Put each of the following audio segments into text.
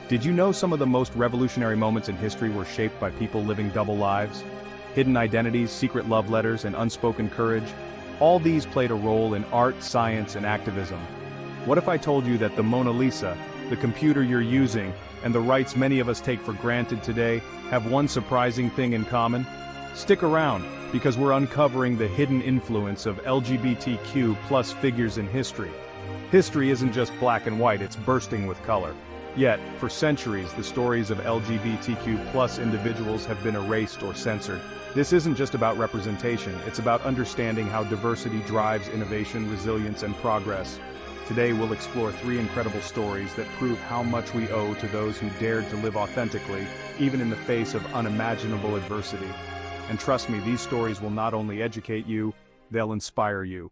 Did you know some of the most revolutionary moments in history were shaped by people living double lives? Hidden identities, secret love letters, and unspoken courage? All these played a role in art, science, and activism. What if I told you that the Mona Lisa, the computer you're using, and the rights many of us take for granted today have one surprising thing in common? Stick around, because we're uncovering the hidden influence of LGBTQ+ figures in history. History isn't just black and white, it's bursting with color. Yet, for centuries, the stories of LGBTQ+ individuals have been erased or censored. This isn't just about representation, it's about understanding how diversity drives innovation, resilience, and progress. Today we'll explore 3 incredible stories that prove how much we owe to those who dared to live authentically, even in the face of unimaginable adversity. And trust me, these stories will not only educate you, they'll inspire you.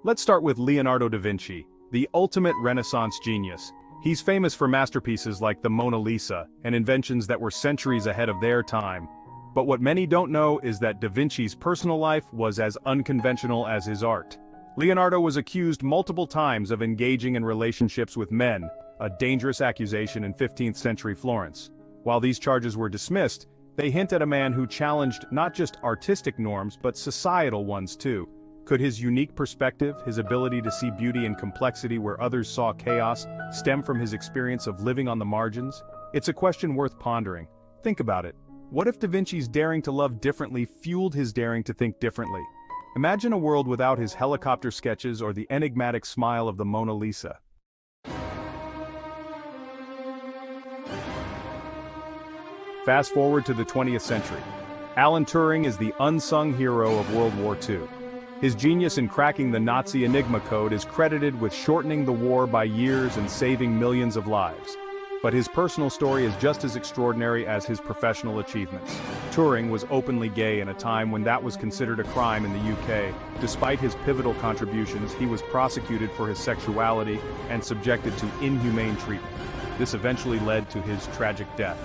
Let's start with Leonardo da Vinci, the ultimate Renaissance genius. He's famous for masterpieces like the Mona Lisa and inventions that were centuries ahead of their time. But what many don't know is that Da Vinci's personal life was as unconventional as his art. Leonardo was accused multiple times of engaging in relationships with men, a dangerous accusation in 15th century Florence. While these charges were dismissed, they hint at a man who challenged not just artistic norms but societal ones too. Could his unique perspective, his ability to see beauty and complexity where others saw chaos, stem from his experience of living on the margins? It's a question worth pondering. Think about it. What if Da Vinci's daring to love differently fueled his daring to think differently? Imagine a world without his helicopter sketches or the enigmatic smile of the Mona Lisa. Fast forward to the 20th century. Alan Turing is the unsung hero of World War II. His genius in cracking the Nazi Enigma code is credited with shortening the war by years and saving millions of lives. But his personal story is just as extraordinary as his professional achievements. Turing was openly gay in a time when that was considered a crime in the UK. Despite his pivotal contributions, he was prosecuted for his sexuality and subjected to inhumane treatment. This eventually led to his tragic death.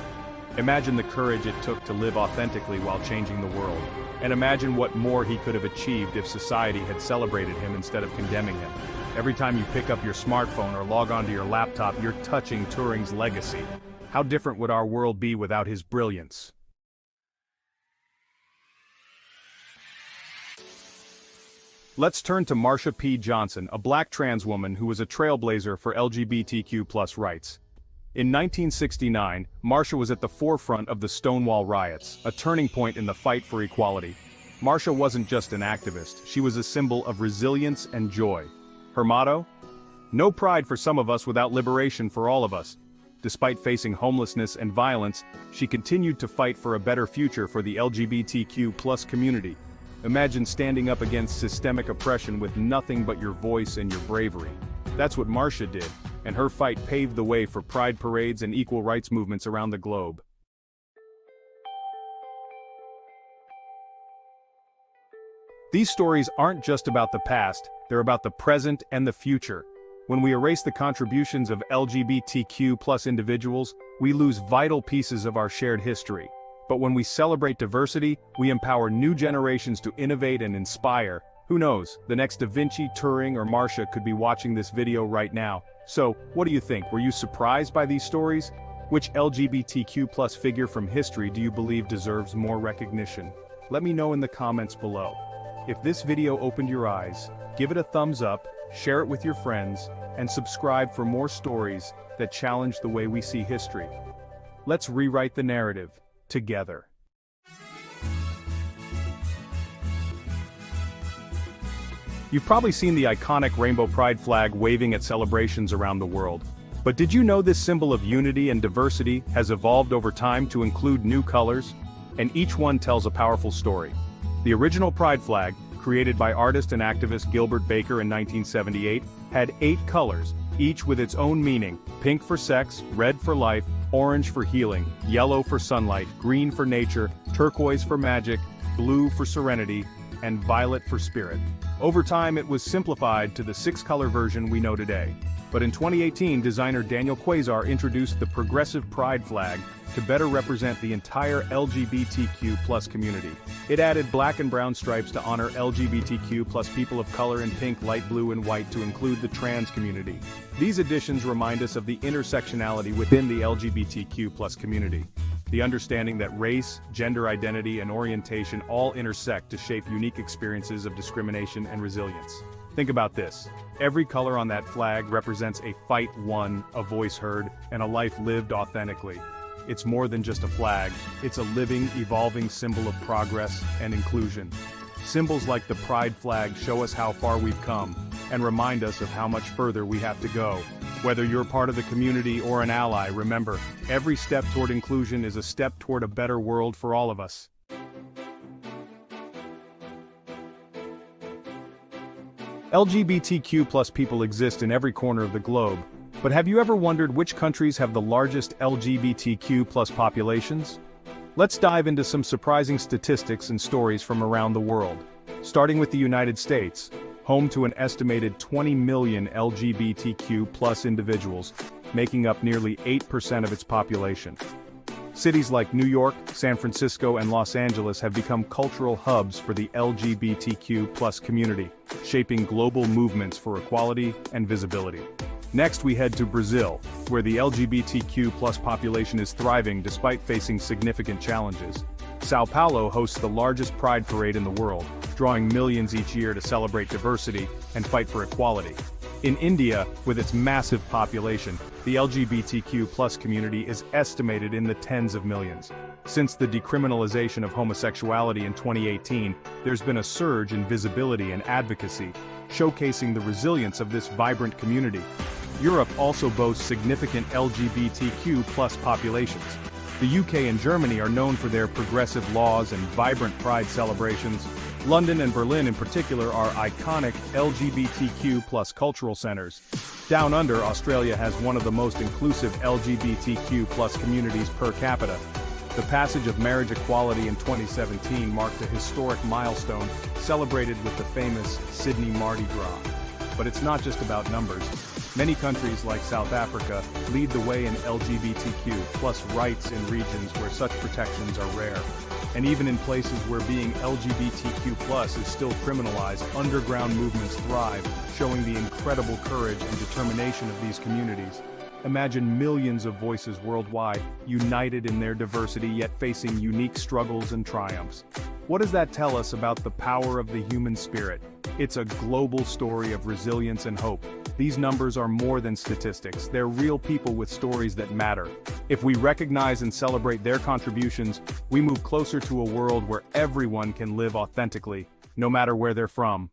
Imagine the courage it took to live authentically while changing the world. And imagine what more he could have achieved if society had celebrated him instead of condemning him. Every time you pick up your smartphone or log onto your laptop, you're touching Turing's legacy. How different would our world be without his brilliance? Let's turn to Marsha P. Johnson, a black trans woman who was a trailblazer for LGBTQ+ rights. In 1969, Marsha was at the forefront of the Stonewall riots, a turning point in the fight for equality. Marsha wasn't just an activist, she was a symbol of resilience and joy. Her motto? No pride for some of us without liberation for all of us. Despite facing homelessness and violence, she continued to fight for a better future for the LGBTQ+ community. Imagine standing up against systemic oppression with nothing but your voice and your bravery. That's what Marsha did, and her fight paved the way for pride parades and equal rights movements around the globe. These stories aren't just about the past, they're about the present and the future. When we erase the contributions of LGBTQ+ individuals, we lose vital pieces of our shared history. But when we celebrate diversity, we empower new generations to innovate and inspire. Who knows, the next Da Vinci, Turing, or Marsha could be watching this video right now. So, what do you think? Were you surprised by these stories? Which LGBTQ+ figure from history do you believe deserves more recognition? Let me know in the comments below. If this video opened your eyes, give it a thumbs up, share it with your friends, and subscribe for more stories that challenge the way we see history. Let's rewrite the narrative, together. You've probably seen the iconic rainbow pride flag waving at celebrations around the world. But did you know this symbol of unity and diversity has evolved over time to include new colors? And each one tells a powerful story. The original pride flag, created by artist and activist Gilbert Baker in 1978, had 8 colors, each with its own meaning: pink for sex, red for life, orange for healing, yellow for sunlight, green for nature, turquoise for magic, blue for serenity, and violet for spirit. Over time it was simplified to the 6-color version we know today. But in 2018, designer Daniel Quasar introduced the progressive pride flag to better represent the entire LGBTQ+ community. It added black and brown stripes to honor LGBTQ+ people of color and pink, light blue and white to include the trans community. These additions remind us of the intersectionality within the LGBTQ+ community. The understanding that race, gender identity, and orientation all intersect to shape unique experiences of discrimination and resilience. Think about this. Every color on that flag represents a fight won, a voice heard, and a life lived authentically. It's more than just a flag, it's a living, evolving symbol of progress and inclusion. Symbols like the pride flag show us how far we've come, and remind us of how much further we have to go. Whether you're part of the community or an ally, remember, every step toward inclusion is a step toward a better world for all of us. LGBTQ+ people exist in every corner of the globe, but have you ever wondered which countries have the largest LGBTQ+ populations? Let's dive into some surprising statistics and stories from around the world. Starting with the United States, home to an estimated 20 million LGBTQ+ individuals, making up nearly 8% of its population. Cities like New York, San Francisco, and Los Angeles have become cultural hubs for the LGBTQ+ community, shaping global movements for equality and visibility. Next, we head to Brazil, where the LGBTQ+ population is thriving despite facing significant challenges. São Paulo hosts the largest pride parade in the world, drawing millions each year to celebrate diversity and fight for equality. In India, with its massive population, the LGBTQ+ community is estimated in the tens of millions. Since the decriminalization of homosexuality in 2018, there's been a surge in visibility and advocacy, showcasing the resilience of this vibrant community. Europe also boasts significant LGBTQ+ populations. The UK and Germany are known for their progressive laws and vibrant pride celebrations. London and Berlin in particular are iconic LGBTQ+ cultural centers. Down under, Australia has one of the most inclusive LGBTQ+ communities per capita. The passage of marriage equality in 2017 marked a historic milestone, celebrated with the famous Sydney Mardi Gras. But it's not just about numbers. Many countries like South Africa lead the way in LGBTQ+ rights in regions where such protections are rare. And even in places where being LGBTQ+ is still criminalized, underground movements thrive, showing the incredible courage and determination of these communities. Imagine millions of voices worldwide, united in their diversity yet facing unique struggles and triumphs. What does that tell us about the power of the human spirit? It's a global story of resilience and hope. These numbers are more than statistics, they're real people with stories that matter. If we recognize and celebrate their contributions, we move closer to a world where everyone can live authentically, no matter where they're from.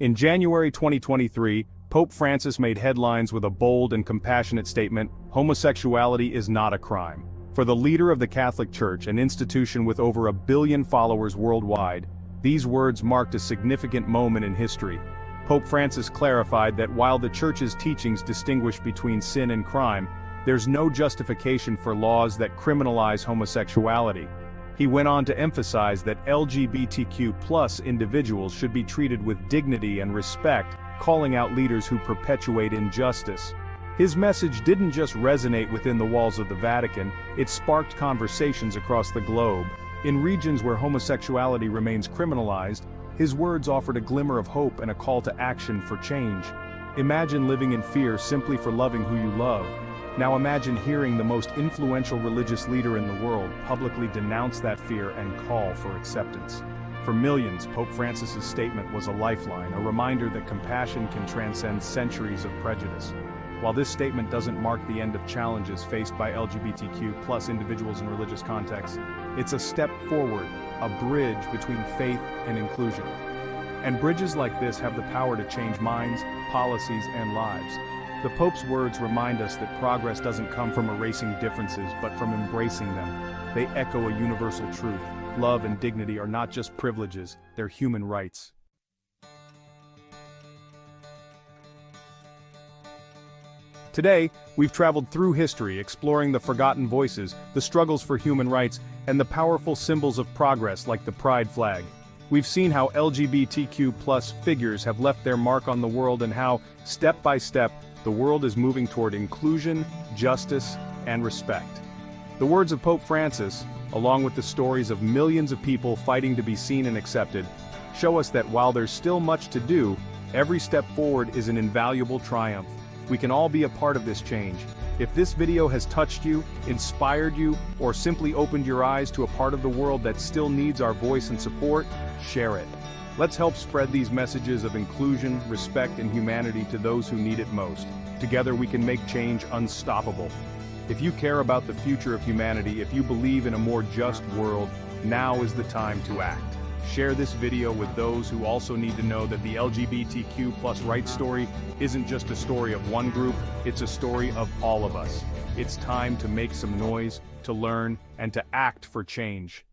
In January 2023, Pope Francis made headlines with a bold and compassionate statement: homosexuality is not a crime. For the leader of the Catholic Church, an institution with over 1 billion followers worldwide, these words marked a significant moment in history. Pope Francis clarified that while the Church's teachings distinguish between sin and crime, there's no justification for laws that criminalize homosexuality. He went on to emphasize that LGBTQ+ individuals should be treated with dignity and respect, calling out leaders who perpetuate injustice. His message didn't just resonate within the walls of the Vatican, it sparked conversations across the globe. In regions where homosexuality remains criminalized, his words offered a glimmer of hope and a call to action for change. Imagine living in fear simply for loving who you love. Now imagine hearing the most influential religious leader in the world publicly denounce that fear and call for acceptance. For millions, Pope Francis's statement was a lifeline, a reminder that compassion can transcend centuries of prejudice. While this statement doesn't mark the end of challenges faced by LGBTQ+ individuals in religious contexts, it's a step forward, a bridge between faith and inclusion. And bridges like this have the power to change minds, policies, and lives. The Pope's words remind us that progress doesn't come from erasing differences, but from embracing them. They echo a universal truth: love and dignity are not just privileges, they're human rights. Today, we've traveled through history, exploring the forgotten voices, the struggles for human rights, and the powerful symbols of progress like the pride flag. We've seen how LGBTQ plus figures have left their mark on the world and how, step by step, the world is moving toward inclusion, justice, and respect. The words of Pope Francis, along with the stories of millions of people fighting to be seen and accepted, show us that while there's still much to do, every step forward is an invaluable triumph. We can all be a part of this change. If this video has touched you, inspired you, or simply opened your eyes to a part of the world that still needs our voice and support, share it. Let's help spread these messages of inclusion, respect, and humanity to those who need it most. Together we can make change unstoppable. If you care about the future of humanity, if you believe in a more just world, now is the time to act. Share this video with those who also need to know that the LGBTQ plus rights story isn't just a story of one group, it's a story of all of us. It's time to make some noise, to learn, and to act for change.